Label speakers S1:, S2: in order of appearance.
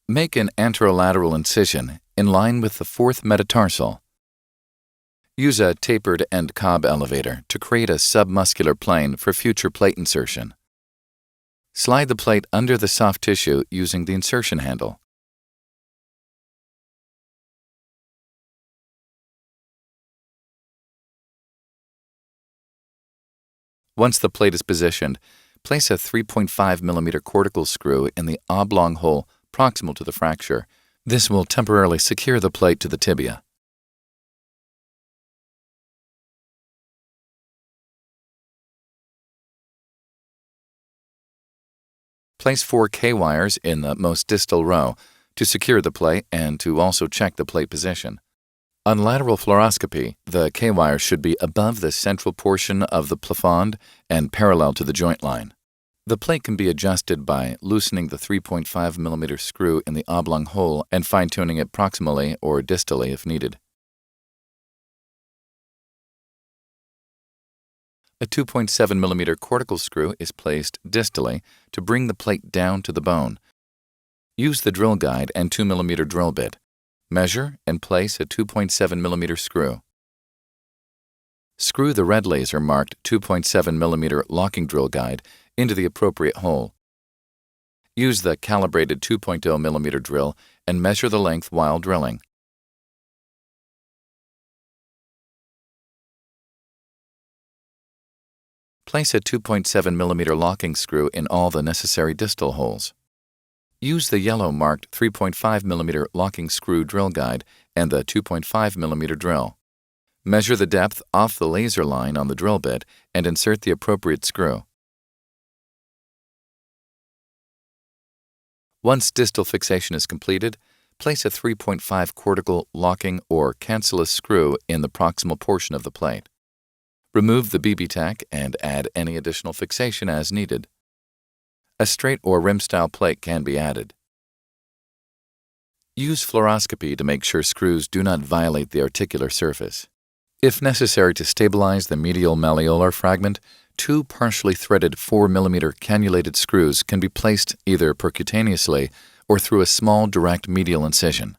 S1: Make an anterolateral incision in line with the fourth metatarsal. Use a tapered end cob elevator to create a submuscular plane for future plate insertion. Slide the plate under the soft tissue using the insertion handle. Once the plate is positioned, place a 3.5 mm cortical screw in the oblong hole proximal to the fracture. This will temporarily secure the plate to the tibia. Place 4 K-wires in the most distal row to secure the plate and to also check the plate position. On lateral fluoroscopy, the K-wire should be above the central portion of the plafond and parallel to the joint line. The plate can be adjusted by loosening the 3.5 mm screw in the oblong hole and fine-tuning it proximally or distally if needed. A 2.7 mm cortical screw is placed distally to bring the plate down to the bone. Use the drill guide and 2 mm drill bit. Measure and place a 2.7 mm screw. Screw the red laser marked 2.7 mm locking drill guide into the appropriate hole. Use the calibrated 2.0 mm drill and measure the length while drilling. Place a 2.7 mm locking screw in all the necessary distal holes. Use the yellow marked 3.5 mm locking screw drill guide and the 2.5 mm drill. Measure the depth off the laser line on the drill bit and insert the appropriate screw. Once distal fixation is completed, place a 3.5 cortical locking or cancellous screw in the proximal portion of the plate. Remove the BB tack and add any additional fixation as needed. A straight or rim-style plate can be added. Use fluoroscopy to make sure screws do not violate the articular surface. If necessary to stabilize the medial malleolar fragment, 2 partially threaded 4 mm cannulated screws can be placed either percutaneously or through a small direct medial incision.